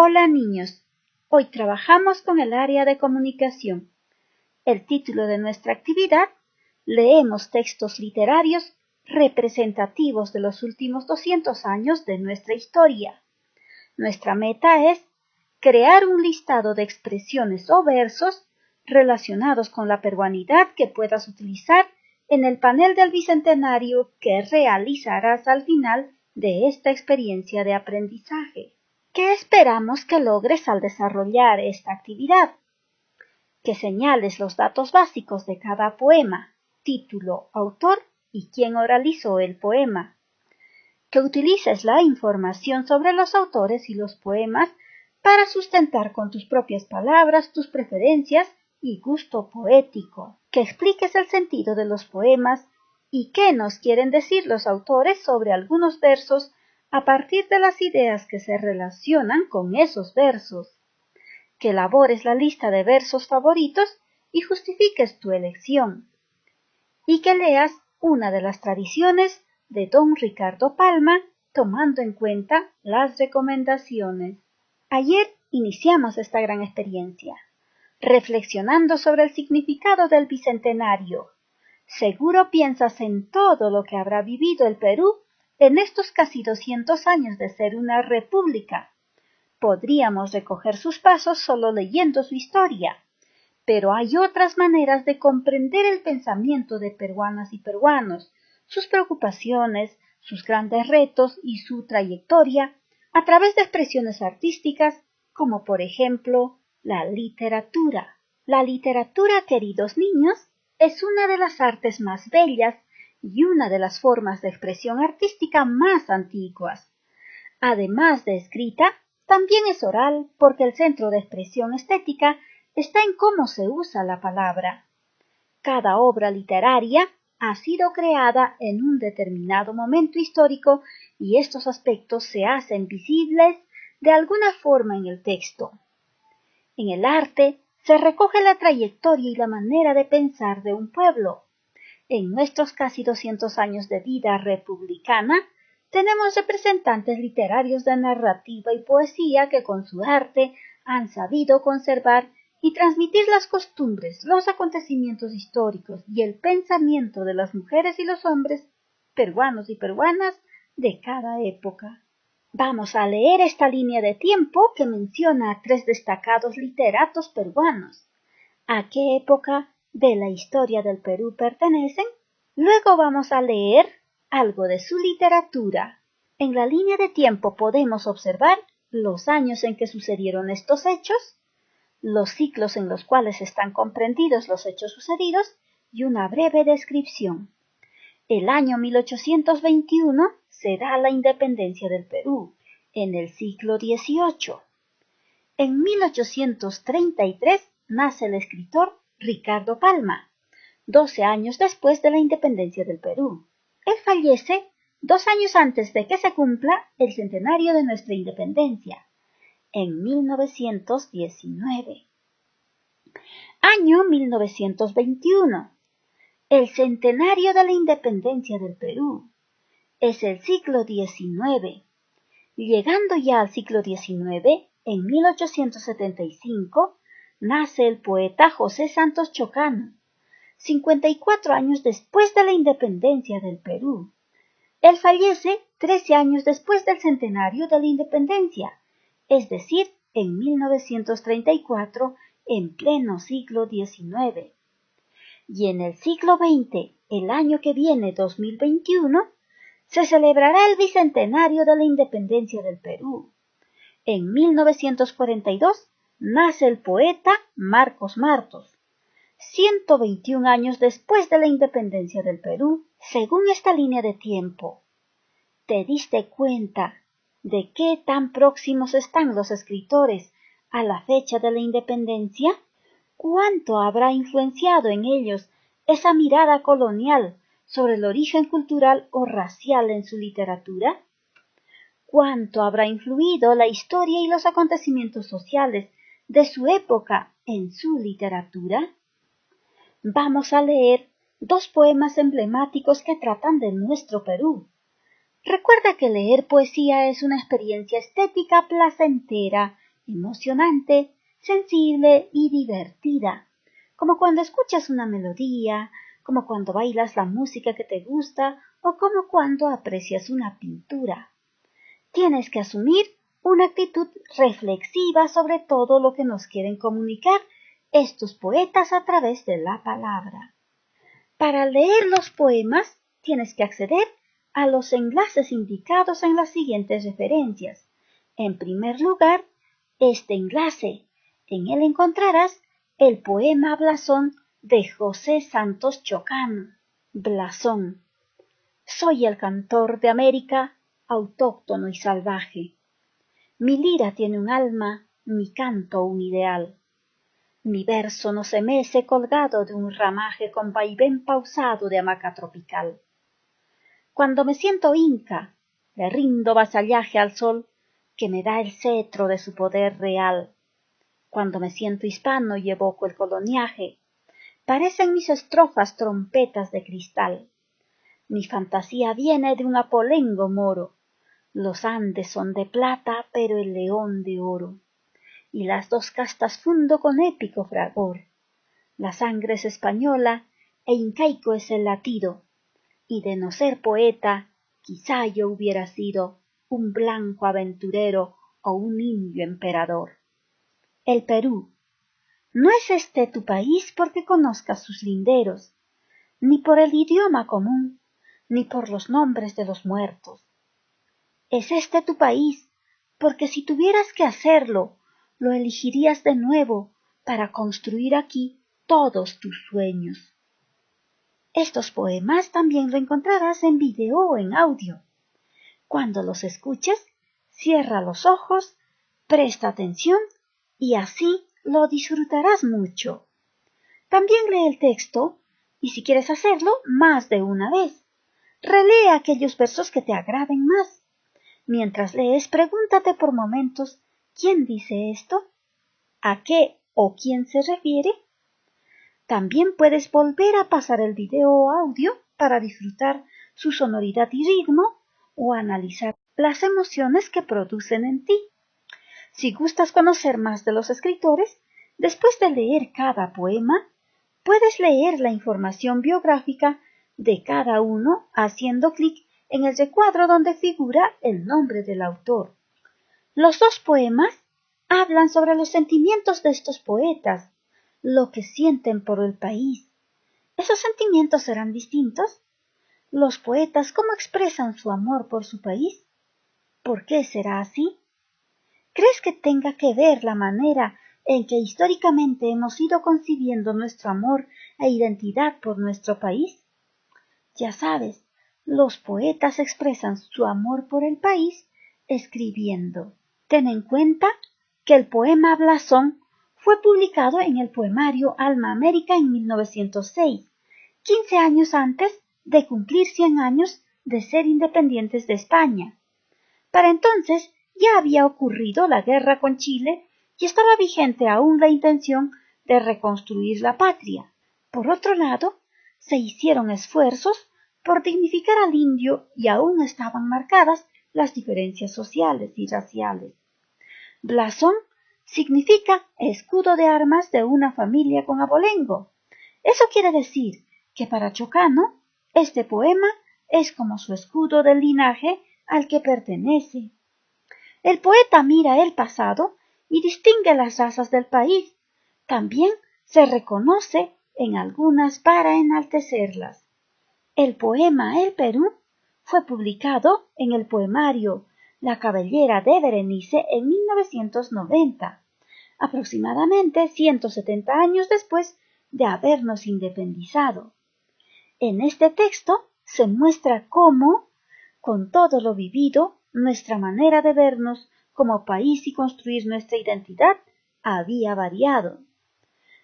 Hola niños, hoy trabajamos con el área de comunicación. El título de nuestra actividad: leemos textos literarios representativos de los últimos 200 años de nuestra historia. Nuestra meta es crear un listado de expresiones o versos relacionados con la peruanidad que puedas utilizar en el panel del Bicentenario que realizarás al final de esta experiencia de aprendizaje. ¿Qué esperamos que logres al desarrollar esta actividad? Que señales los datos básicos de cada poema, título, autor y quién oralizó el poema. Que utilices la información sobre los autores y los poemas para sustentar con tus propias palabras tus preferencias y gusto poético. Que expliques el sentido de los poemas y qué nos quieren decir los autores sobre algunos versos a partir de las ideas que se relacionan con esos versos. Que elabores la lista de versos favoritos y justifiques tu elección. Y que leas una de las tradiciones de don Ricardo Palma, tomando en cuenta las recomendaciones. Ayer iniciamos esta gran experiencia, reflexionando sobre el significado del Bicentenario. Seguro piensas en todo lo que habrá vivido el Perú en estos casi 200 años de ser una república. Podríamos recoger sus pasos solo leyendo su historia, pero hay otras maneras de comprender el pensamiento de peruanas y peruanos, sus preocupaciones, sus grandes retos y su trayectoria a través de expresiones artísticas como por ejemplo la literatura. La literatura, queridos niños, es una de las artes más bellas y una de las formas de expresión artística más antiguas. Además de escrita, también es oral porque el centro de expresión estética está en cómo se usa la palabra. Cada obra literaria ha sido creada en un determinado momento histórico y estos aspectos se hacen visibles de alguna forma en el texto. En el arte se recoge la trayectoria y la manera de pensar de un pueblo. En nuestros casi 200 años de vida republicana, tenemos representantes literarios de narrativa y poesía que con su arte han sabido conservar y transmitir las costumbres, los acontecimientos históricos y el pensamiento de las mujeres y los hombres, peruanos y peruanas, de cada época. Vamos a leer esta línea de tiempo que menciona a 3 destacados literatos peruanos. ¿A qué época de la historia del Perú pertenecen? Luego vamos a leer algo de su literatura. En la línea de tiempo podemos observar los años en que sucedieron estos hechos, los ciclos en los cuales están comprendidos los hechos sucedidos y una breve descripción. El año 1821 se da la independencia del Perú, en el siglo XVIII. En 1833 nace el escritor Ricardo Palma, 12 años después de la independencia del Perú. Él fallece 2 años antes de que se cumpla el centenario de nuestra independencia, en 1919. Año 1921. El centenario de la independencia del Perú. Es el siglo XIX. Llegando ya al siglo XIX, en 1875, nace el poeta José Santos Chocano, 54 años después de la independencia del Perú. Él fallece 13 años después del centenario de la independencia, es decir, en 1934, en pleno siglo XIX. Y en el siglo XX, el año que viene, 2021, se celebrará el bicentenario de la independencia del Perú. En 1942 nace el poeta Marcos Martos, 121 años después de la independencia del Perú, según esta línea de tiempo. ¿Te diste cuenta de qué tan próximos están los escritores a la fecha de la independencia? ¿Cuánto habrá influenciado en ellos esa mirada colonial sobre el origen cultural o racial en su literatura? ¿Cuánto habrá influido la historia y los acontecimientos sociales de su época en su literatura? Vamos a leer 2 poemas emblemáticos que tratan de nuestro Perú. Recuerda que leer poesía es una experiencia estética placentera emocionante, sensible y divertida, como cuando escuchas una melodía, como cuando bailas la música que te gusta o como cuando aprecias una pintura. Tienes que asumir una actitud reflexiva sobre todo lo que nos quieren comunicar estos poetas a través de la palabra. Para leer los poemas, tienes que acceder a los enlaces indicados en las siguientes referencias. En primer lugar, este enlace. En él encontrarás el poema Blasón de José Santos Chocano. Blasón. Soy el cantor de América, autóctono y salvaje. Mi lira tiene un alma, mi canto un ideal. Mi verso no se mece colgado de un ramaje con vaivén pausado de hamaca tropical. Cuando me siento inca, le rindo vasallaje al sol que me da el cetro de su poder real. Cuando me siento hispano y evoco el coloniaje, parecen mis estrofas trompetas de cristal. Mi fantasía viene de un apolengo moro. Los Andes son de plata, pero el león de oro. Y las dos castas fundo con épico fragor. La sangre es española e incaico es el latido. Y de no ser poeta, quizá yo hubiera sido un blanco aventurero o un indio emperador. El Perú. No es este tu país porque conozcas sus linderos, ni por el idioma común, ni por los nombres de los muertos. Es este tu país porque si tuvieras que hacerlo, lo elegirías de nuevo para construir aquí todos tus sueños. Estos poemas también lo encontrarás en video o en audio. Cuando los escuches, cierra los ojos, presta atención y así lo disfrutarás mucho. También lee el texto y si quieres hacerlo más de una vez, relee aquellos versos que te agraden más. Mientras lees, pregúntate por momentos ¿quién dice esto? ¿A qué o quién se refiere? También puedes volver a pasar el video o audio para disfrutar su sonoridad y ritmo o analizar las emociones que producen en ti. Si gustas conocer más de los escritores, después de leer cada poema, puedes leer la información biográfica de cada uno haciendo clic en el recuadro donde figura el nombre del autor. Los dos poemas hablan sobre los sentimientos de estos poetas, lo que sienten por el país. ¿Esos sentimientos serán distintos? ¿Los poetas cómo expresan su amor por su país? ¿Por qué será así? ¿Crees que tenga que ver la manera en que históricamente hemos ido concibiendo nuestro amor e identidad por nuestro país? Ya sabes, los poetas expresan su amor por el país escribiendo. Ten en cuenta que el poema Blasón fue publicado en el poemario Alma América en 1906, 15 años antes de cumplir 100 años de ser independientes de España. Para entonces ya había ocurrido la guerra con Chile y estaba vigente aún la intención de reconstruir la patria. Por otro lado, se hicieron esfuerzos por dignificar al indio y aún estaban marcadas las diferencias sociales y raciales. Blasón significa escudo de armas de una familia con abolengo. Eso quiere decir que para Chocano este poema es como su escudo del linaje al que pertenece. El poeta mira el pasado y distingue las razas del país. También se reconoce en algunas para enaltecerlas. El poema El Perú fue publicado en el poemario La Cabellera de Berenice en 1990, aproximadamente 170 años después de habernos independizado. En este texto se muestra cómo, con todo lo vivido, nuestra manera de vernos como país y construir nuestra identidad había variado.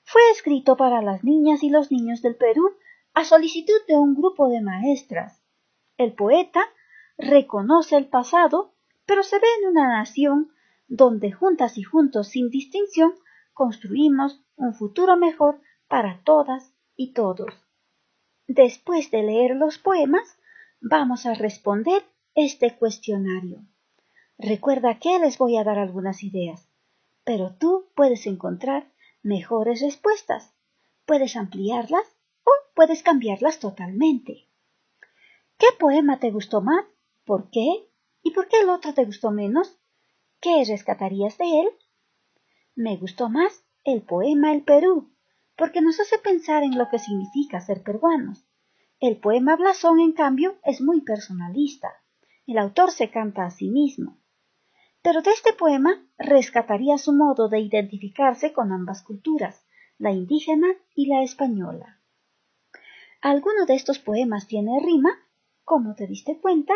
Fue escrito para las niñas y los niños del Perú a solicitud de un grupo de maestras. El poeta reconoce el pasado, pero se ve en una nación donde juntas y juntos sin distinción construimos un futuro mejor para todas y todos. Después de leer los poemas, vamos a responder este cuestionario. Recuerda que les voy a dar algunas ideas. pero tú puedes encontrar mejores respuestas, puedes ampliarlas o puedes cambiarlas totalmente. ¿Qué poema te gustó más? ¿Por qué? ¿Y por qué el otro te gustó menos? ¿Qué rescatarías de él? Me gustó más el poema El Perú, porque nos hace pensar en lo que significa ser peruanos. El poema Blasón, en cambio, es muy personalista. El autor se canta a sí mismo. Pero de este poema rescataría su modo de identificarse con ambas culturas, la indígena y la española. ¿Alguno de estos poemas tiene rima? ¿Cómo te diste cuenta?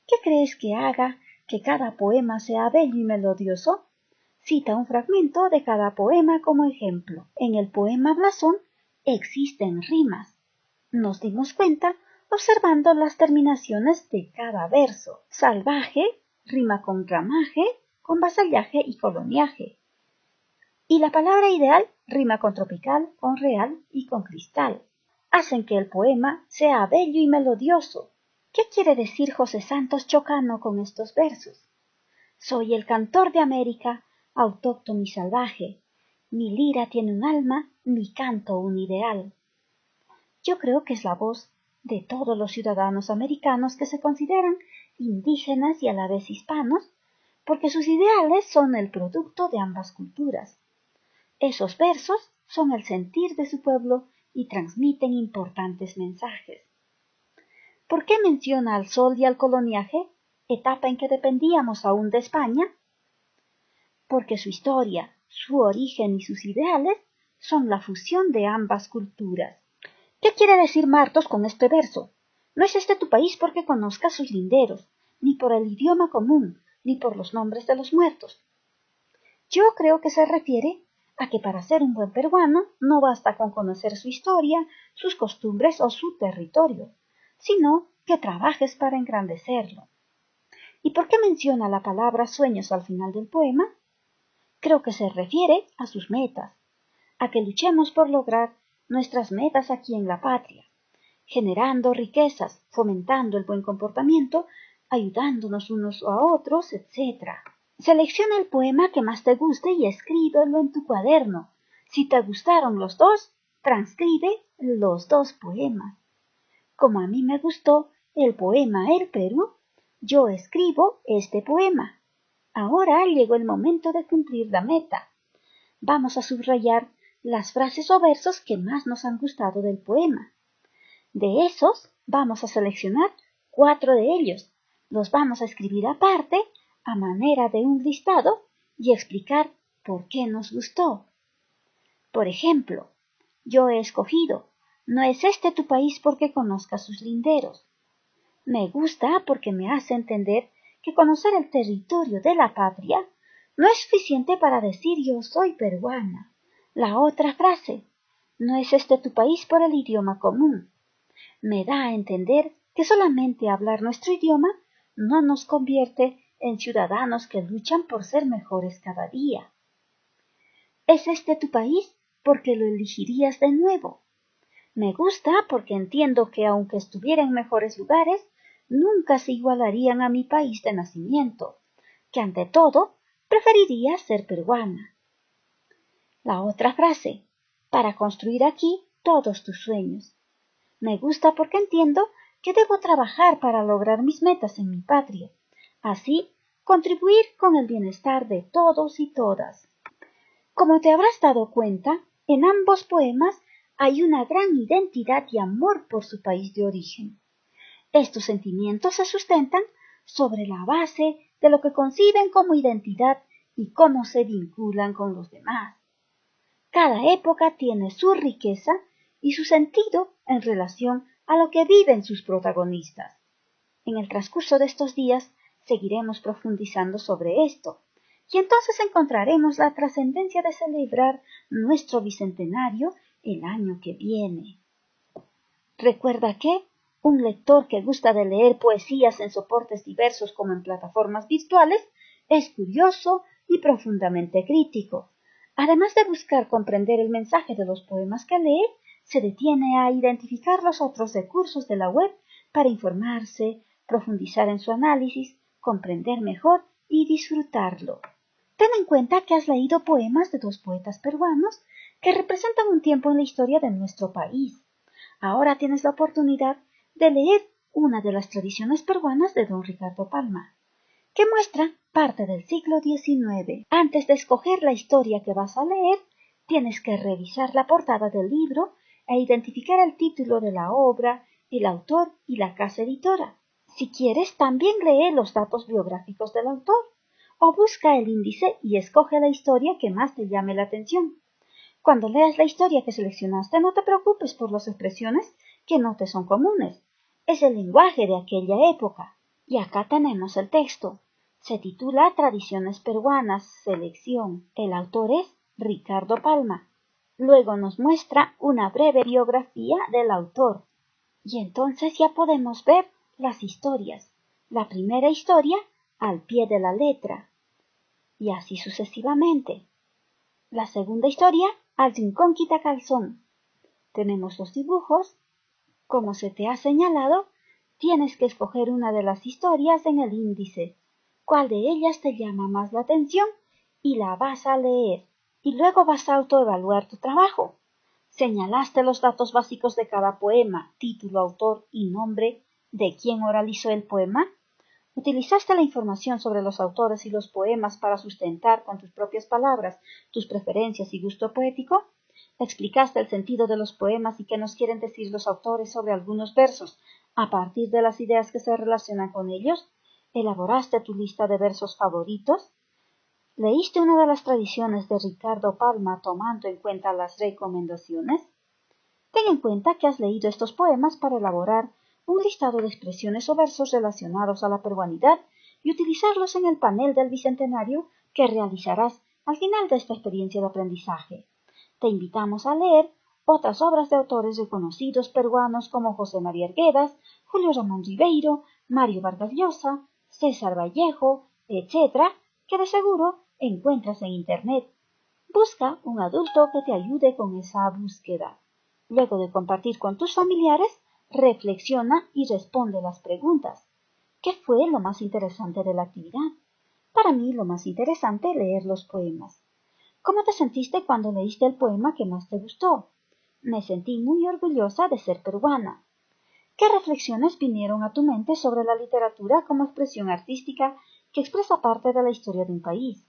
¿Qué crees que haga que cada poema sea bello y melodioso? Cita un fragmento de cada poema como ejemplo. En el poema Blasón existen rimas. Nos dimos cuenta observando las terminaciones de cada verso. Salvaje rima con ramaje, con vasallaje y coloniaje. Y la palabra ideal rima con tropical, con real y con cristal. Hacen que el poema sea bello y melodioso. ¿Qué quiere decir José Santos Chocano con estos versos? Soy el cantor de América, autóctono y salvaje. Mi lira tiene un alma, mi canto un ideal. Yo creo que es la voz de todos los ciudadanos americanos que se consideran indígenas y a la vez hispanos, porque sus ideales son el producto de ambas culturas. Esos versos son el sentir de su pueblo y transmiten importantes mensajes. ¿Por qué menciona al sol y al coloniaje, etapa en que dependíamos aún de España? Porque su historia, su origen y sus ideales son la fusión de ambas culturas. ¿Qué quiere decir Martos con este verso? No es este tu país porque conozcas sus linderos, ni por el idioma común, ni por los nombres de los muertos. Yo creo que se refiere a que para ser un buen peruano no basta con conocer su historia, sus costumbres o su territorio, sino que trabajes para engrandecerlo. ¿Y por qué menciona la palabra sueños al final del poema? Creo que se refiere a sus metas, a que luchemos por lograr nuestras metas aquí en la patria, generando riquezas, fomentando el buen comportamiento, ayudándonos unos a otros, etc. Selecciona el poema que más te guste y escríbelo en tu cuaderno. Si te gustaron los dos, transcribe los dos poemas. Como a mí me gustó el poema El Perú, yo escribo este poema. Ahora llegó el momento de cumplir la meta. Vamos a subrayar las frases o versos que más nos han gustado del poema. De esos, vamos a seleccionar 4 de ellos. Los vamos a escribir aparte, a manera de un listado, y explicar por qué nos gustó. Por ejemplo, yo he escogido, no es este tu país porque conozcas sus linderos. Me gusta porque me hace entender que conocer el territorio de la patria no es suficiente para decir yo soy peruana. La otra frase, no es este tu país por el idioma común. Me da a entender que solamente hablar nuestro idioma no nos convierte en ciudadanos que luchan por ser mejores cada día. ¿Es este tu país porque lo elegirías de nuevo? Me gusta porque entiendo que aunque estuviera en mejores lugares, nunca se igualarían a mi país de nacimiento, que ante todo preferiría ser peruana. La otra frase, para construir aquí todos tus sueños. Me gusta porque entiendo que debo trabajar para lograr mis metas en mi patria, así contribuir con el bienestar de todos y todas. Como te habrás dado cuenta, en ambos poemas hay una gran identidad y amor por su país de origen. Estos sentimientos se sustentan sobre la base de lo que conciben como identidad y cómo se vinculan con los demás. Cada época tiene su riqueza y su sentido en relación a lo que viven sus protagonistas. En el transcurso de estos días seguiremos profundizando sobre esto, y entonces encontraremos la trascendencia de celebrar nuestro bicentenario el año que viene. Recuerda que un lector que gusta de leer poesías en soportes diversos como en plataformas virtuales es curioso y profundamente crítico. Además de buscar comprender el mensaje de los poemas que lee, se detiene a identificar los otros recursos de la web para informarse, profundizar en su análisis, comprender mejor y disfrutarlo. Ten en cuenta que has leído poemas de dos poetas peruanos que representan un tiempo en la historia de nuestro país. Ahora tienes la oportunidad de leer una de las tradiciones peruanas de don Ricardo Palma, que muestra parte del siglo XIX. Antes de escoger la historia que vas a leer, tienes que revisar la portada del libro e identificar el título de la obra, el autor y la casa editora. Si quieres, también lee los datos biográficos del autor, o busca el índice y escoge la historia que más te llame la atención. Cuando leas la historia que seleccionaste, no te preocupes por las expresiones que no te son comunes. Es el lenguaje de aquella época. Y acá tenemos el texto. Se titula Tradiciones peruanas, selección. El autor es Ricardo Palma. Luego nos muestra una breve biografía del autor. Y entonces ya podemos ver las historias. La primera historia al pie de la letra. Y así sucesivamente. La segunda historia al rincón quitacalzón. Tenemos los dibujos. Como se te ha señalado, tienes que escoger una de las historias en el índice. ¿Cuál de ellas te llama más la atención? Y la vas a leer. Y luego vas a autoevaluar tu trabajo. Señalaste los datos básicos de cada poema, título, autor y nombre de quien oralizó el poema. ¿Utilizaste la información sobre los autores y los poemas para sustentar con tus propias palabras tus preferencias y gusto poético? ¿Explicaste el sentido de los poemas y qué nos quieren decir los autores sobre algunos versos a partir de las ideas que se relacionan con ellos? ¿Elaboraste tu lista de versos favoritos? ¿Leíste una de las tradiciones de Ricardo Palma tomando en cuenta las recomendaciones? Ten en cuenta que has leído estos poemas para elaborar un listado de expresiones o versos relacionados a la peruanidad y utilizarlos en el panel del Bicentenario que realizarás al final de esta experiencia de aprendizaje. Te invitamos a leer otras obras de autores reconocidos peruanos como José María Arguedas, Julio Ramón Ribeiro, Mario Vargas Llosa, César Vallejo, etc., que de seguro encuentras en Internet. Busca un adulto que te ayude con esa búsqueda. Luego de compartir con tus familiares, reflexiona y responde las preguntas. ¿Qué fue lo más interesante de la actividad? Para mí lo más interesante leer los poemas. ¿Cómo te sentiste cuando leíste el poema que más te gustó? Me sentí muy orgullosa de ser peruana. ¿Qué reflexiones vinieron a tu mente sobre la literatura como expresión artística que expresa parte de la historia de un país?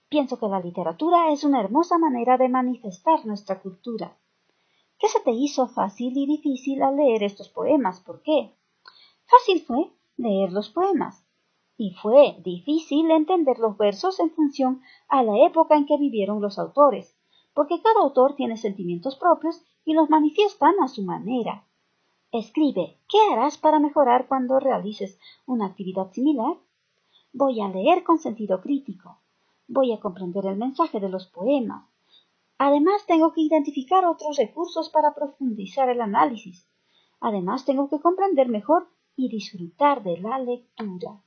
Pienso que la literatura es una hermosa manera de manifestar nuestra cultura. ¿Qué se te hizo fácil y difícil al leer estos poemas? ¿Por qué? Fácil fue leer los poemas. Y fue difícil entender los versos en función a la época en que vivieron los autores, porque cada autor tiene sentimientos propios y los manifiestan a su manera. Escribe, ¿qué harás para mejorar cuando realices una actividad similar? Voy a leer con sentido crítico. Voy a comprender el mensaje de los poemas. Además, tengo que identificar otros recursos para profundizar el análisis. Además, tengo que comprender mejor y disfrutar de la lectura.